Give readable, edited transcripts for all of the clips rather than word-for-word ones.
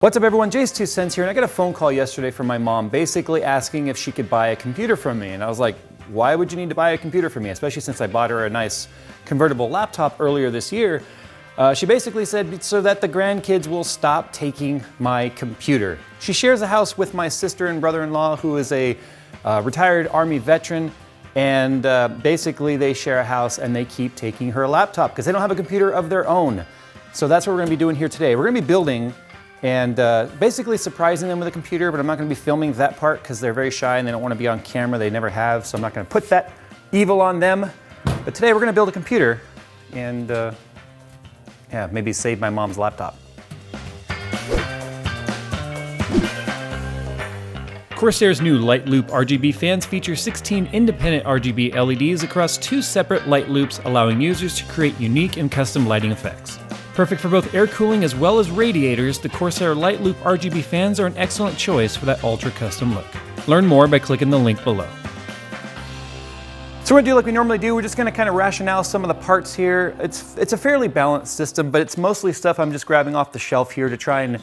What's up everyone, JayzTwoCents here, and I got a phone call yesterday from my mom basically asking if she could buy a computer from me. And I was like, why would you need to buy a computer from me? Especially since I bought her a nice convertible laptop earlier this year. She basically said so that the grandkids will stop taking my computer. She shares a house with my sister and brother-in-law who is a retired Army veteran. And basically they share a house and they keep taking her laptop because they don't have a computer of their own. So that's what we're gonna be doing here today. We're gonna be building and basically surprising them with a computer, but I'm not going to be filming that part because they're very shy and they don't want to be on camera. They never have, so I'm not going to put that evil on them. But today we're going to build a computer and yeah, maybe save my mom's laptop. Corsair's new Light Loop RGB fans feature 16 independent RGB LEDs across 2 separate light loops, allowing users to create unique and custom lighting effects. Perfect for both air cooling as well as radiators, the Corsair Light Loop RGB fans are an excellent choice for that ultra custom look. Learn more by clicking the link below. So we're gonna do like we normally do. We're just gonna kind of rationale some of the parts here. It's a fairly balanced system, but it's mostly stuff I'm just grabbing off the shelf here to try and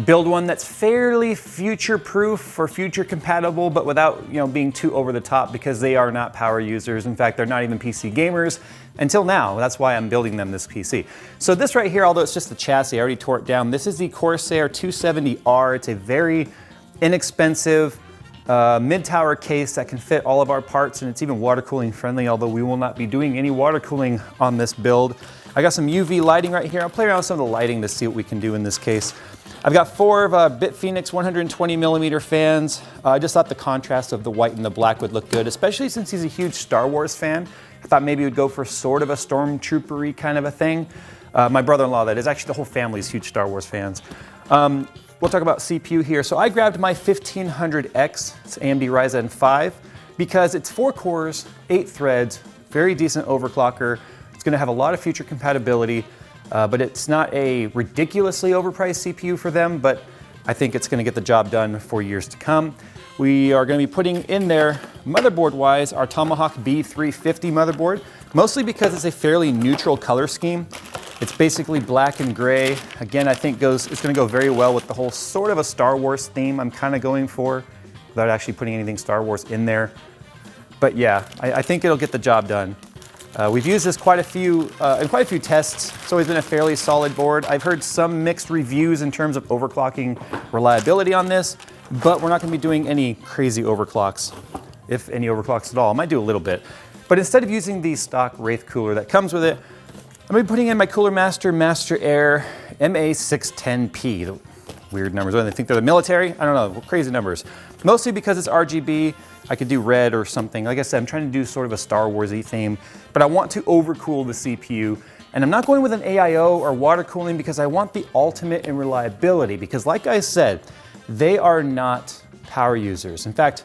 build one that's fairly future-proof or future-compatible, but without being too over the top because they are not power users. In fact, they're not even PC gamers until now. That's why I'm building them this PC. So this right here, although it's just the chassis, I already tore it down. This is the Corsair 270R. It's a very inexpensive mid-tower case that can fit all of our parts, and it's even water cooling friendly, although we will not be doing any water cooling on this build. I got some UV lighting right here. I'll play around with some of the lighting to see what we can do in this case. I've got 4 of BitPhoenix 120mm fans. I just thought the contrast of the white and the black would look good, especially since he's a huge Star Wars fan. I thought maybe he would go for sort of a stormtrooper-y kind of a thing. My brother-in-law, that is. Actually, the whole family is huge Star Wars fans. We'll talk about CPU here. So I grabbed my 1500X, it's AMD Ryzen 5, because it's 4 cores, 8 threads, very decent overclocker. It's gonna have a lot of future compatibility. But it's not a ridiculously overpriced CPU for them, but I think it's gonna get the job done for years to come. We are gonna be putting in there, motherboard-wise, our Tomahawk B350 motherboard, mostly because it's a fairly neutral color scheme. It's basically black and gray. Again, I think it's gonna go very well with the whole sort of a Star Wars theme I'm kinda going for, without actually putting anything Star Wars in there. But yeah, I think it'll get the job done. We've used this in quite a few tests. It's always been a fairly solid board. I've heard some mixed reviews in terms of overclocking reliability on this, but we're not going to be doing any crazy overclocks, if any overclocks at all. I might do a little bit. But instead of using the stock Wraith cooler that comes with it, I'm going to be putting in my Cooler Master Master Air MA610P. The weird numbers. I think they're the military. I don't know, crazy numbers. Mostly because it's RGB. I could do red or something. Like I said, I'm trying to do sort of a Star Wars-y theme, but I want to overcool the CPU. And I'm not going with an AIO or water cooling because I want the ultimate in reliability, because like I said, they are not power users. In fact,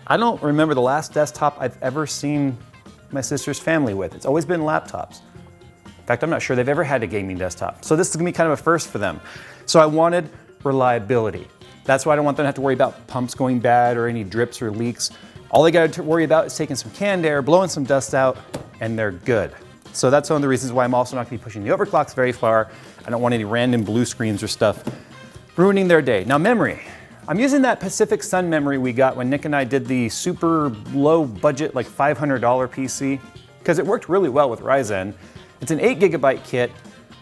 I don't remember the last desktop I've ever seen my sister's family with. It's always been laptops. In fact, I'm not sure they've ever had a gaming desktop. So this is gonna be kind of a first for them. So I wanted reliability. That's why I don't want them to have to worry about pumps going bad or any drips or leaks. All they got to worry about is taking some canned air, blowing some dust out, and they're good. So that's one of the reasons why I'm also not going to be pushing the overclocks very far. I don't want any random blue screens or stuff ruining their day. Now memory. I'm using that Pacific Sun memory we got when Nick and I did the super low budget, like $500 PC, because it worked really well with Ryzen. It's an 8GB kit.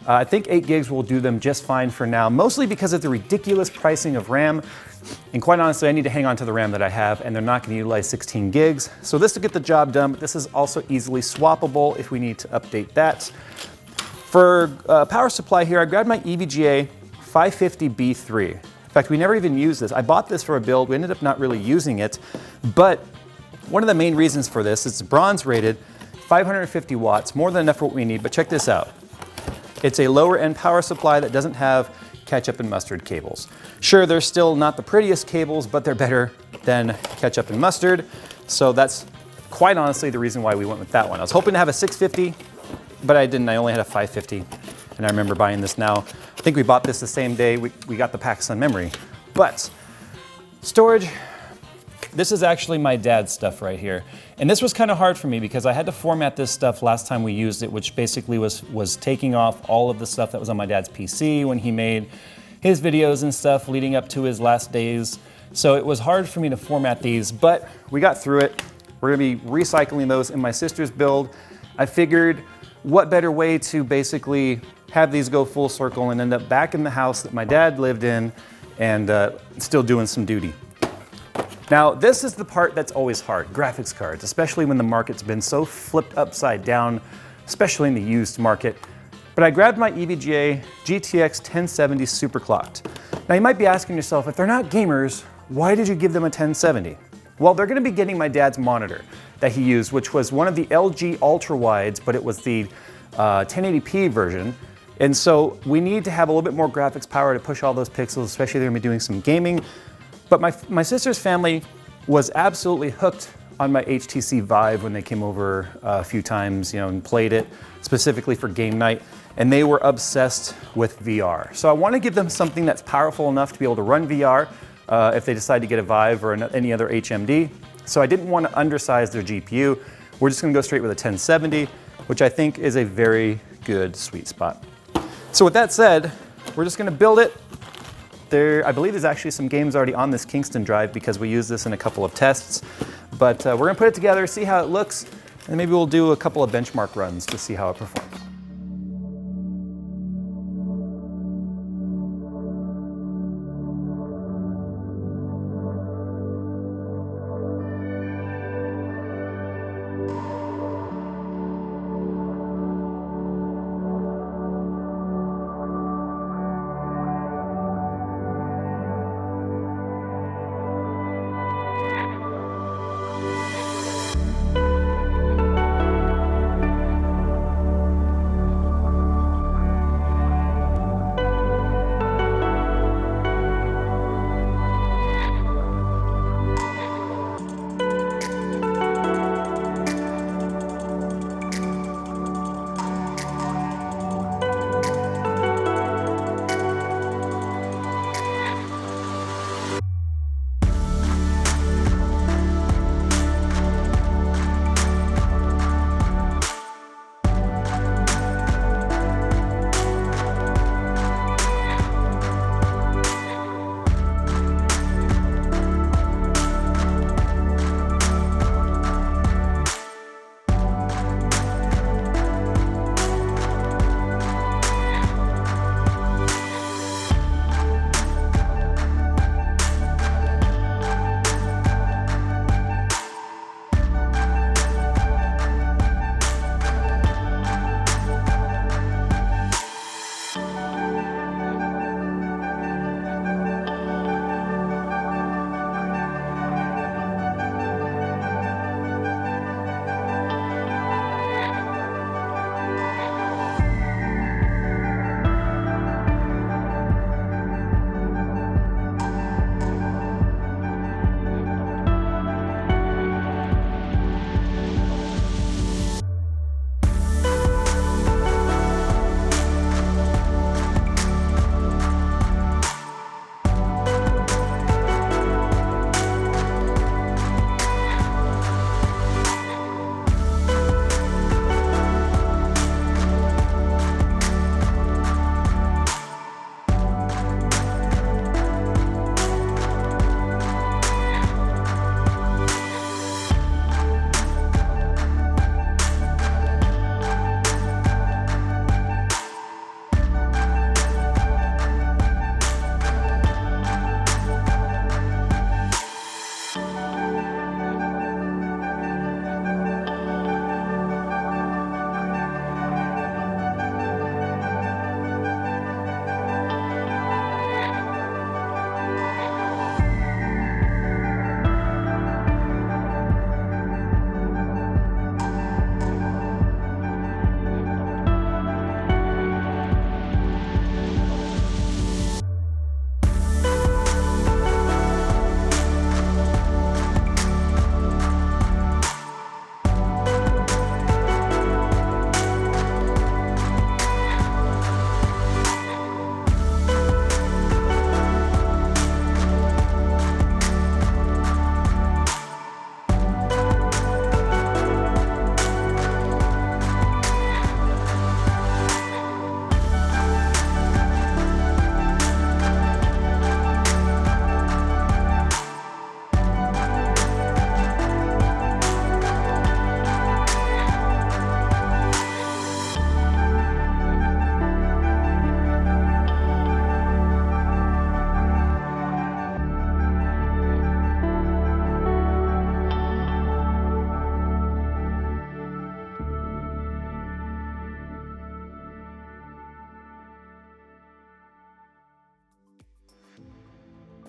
I think 8 gigs will do them just fine for now, mostly because of the ridiculous pricing of RAM. And quite honestly, I need to hang on to the RAM that I have, and they're not going to utilize 16 gigs. So this will get the job done, but this is also easily swappable if we need to update that. For power supply here, I grabbed my EVGA 550B3. In fact, we never even used this. I bought this for a build. We ended up not really using it, but one of the main reasons for this is it's bronze rated, 550 watts, more than enough for what we need, but check this out. It's a lower end power supply that doesn't have ketchup and mustard cables. Sure, they're still not the prettiest cables, but they're better than ketchup and mustard. So that's quite honestly the reason why we went with that one. I was hoping to have a 650, but I didn't. I only had a 550. And I remember buying this now. I think we bought this the same day we got the PacSun memory. But storage, this is actually my dad's stuff right here. And this was kind of hard for me because I had to format this stuff last time we used it, which basically was taking off all of the stuff that was on my dad's PC when he made his videos and stuff leading up to his last days. So it was hard for me to format these, but we got through it. We're gonna be recycling those in my sister's build. I figured what better way to basically have these go full circle and end up back in the house that my dad lived in and still doing some duty. Now, this is the part that's always hard, graphics cards, especially when the market's been so flipped upside down, especially in the used market. But I grabbed my EVGA GTX 1070 superclocked. Now you might be asking yourself, if they're not gamers, why did you give them a 1070? Well, they're gonna be getting my dad's monitor that he used, which was one of the LG ultra wides, but it was the 1080p version. And so we need to have a little bit more graphics power to push all those pixels, especially they're gonna be doing some gaming. But my sister's family was absolutely hooked on my HTC Vive when they came over a few times, and played it specifically for game night, and they were obsessed with VR. So I want to give them something that's powerful enough to be able to run VR if they decide to get a Vive or any other HMD. So I didn't want to undersize their GPU. We're just going to go straight with a 1070, which I think is a very good sweet spot. So with that said, we're just going to build it. I believe there's actually some games already on this Kingston drive because we used this in a couple of tests. But we're gonna put it together, see how it looks, and maybe we'll do a couple of benchmark runs to see how it performs.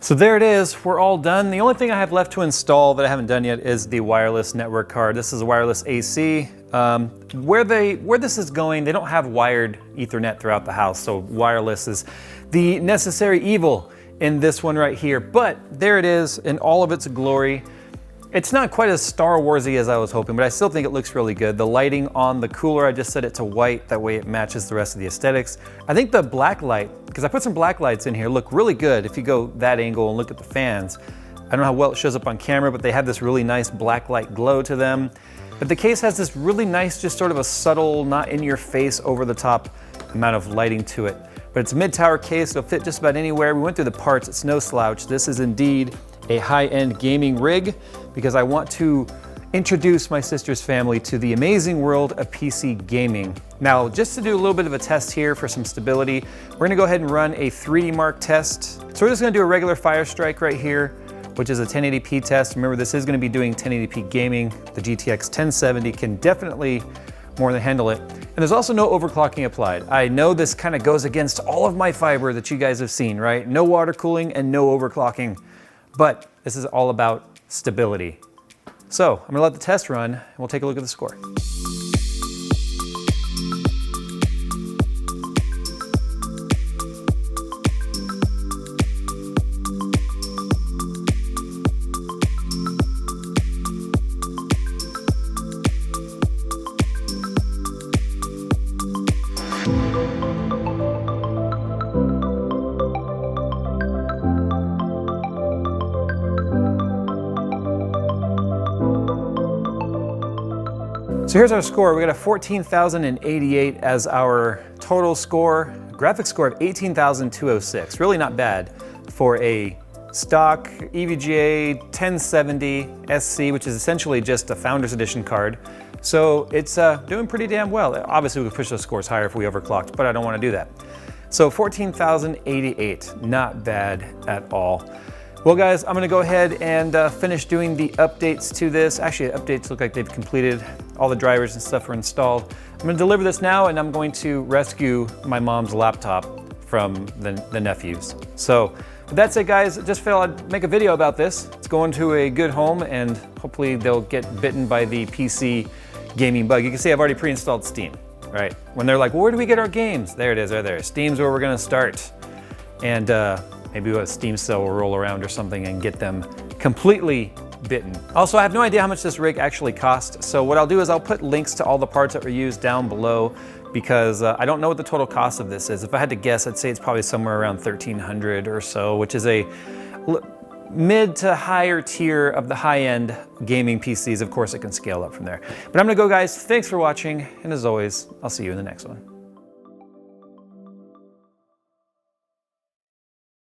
So there it is, we're all done. The only thing I have left to install that I haven't done yet is the wireless network card. This is a wireless AC. Where this is going, they don't have wired Ethernet throughout the house, so wireless is the necessary evil in this one right here. But there it is in all of its glory. It's not quite as Star Warsy as I was hoping, but I still think it looks really good. The lighting on the cooler, I just set it to white, that way it matches the rest of the aesthetics. I think the black light, because I put some black lights in here, look really good if you go that angle and look at the fans. I don't know how well it shows up on camera, but they have this really nice black light glow to them. But the case has this really nice, just sort of a subtle, not in your face, over the top amount of lighting to it. But it's a mid-tower case, it'll fit just about anywhere. We went through the parts, it's no slouch. This is indeed a high-end gaming rig because I want to introduce my sister's family to the amazing world of PC gaming. Now, just to do a little bit of a test here for some stability, we're gonna go ahead and run a 3D Mark test. So we're just gonna do a regular Firestrike right here, which is a 1080p test. Remember, this is gonna be doing 1080p gaming. The GTX 1070 can definitely more than handle it. And there's also no overclocking applied. I know this kind of goes against all of my fiber that you guys have seen, right? No water cooling and no overclocking. But this is all about stability. So I'm gonna let the test run and we'll take a look at the score. So here's our score. We got a 14,088 as our total score. Graphics score of 18,206. Really not bad for a stock EVGA 1070 SC, which is essentially just a Founders Edition card. So it's doing pretty damn well. Obviously we could push those scores higher if we overclocked, but I don't want to do that. So 14,088, not bad at all. Well guys, I'm gonna go ahead and finish doing the updates to this. Actually, updates look like they've completed. All the drivers and stuff are installed. I'm gonna deliver this now and I'm going to rescue my mom's laptop from the nephews. So with that said guys, just felt I'd make a video about this. It's going to a good home and hopefully they'll get bitten by the PC gaming bug. You can see I've already pre-installed Steam, right? When they're like, well, where do we get our games? There it is, right there. Steam's where we're gonna start. And maybe a Steam sale will roll around or something and get them completely bitten. Also, I have no idea how much this rig actually cost. So what I'll do is I'll put links to all the parts that were used down below because I don't know what the total cost of this is. If I had to guess, I'd say it's probably somewhere around $1,300 or so, which is a mid to higher tier of the high-end gaming PCs. Of course, it can scale up from there. But I'm gonna go guys, thanks for watching. And as always, I'll see you in the next one.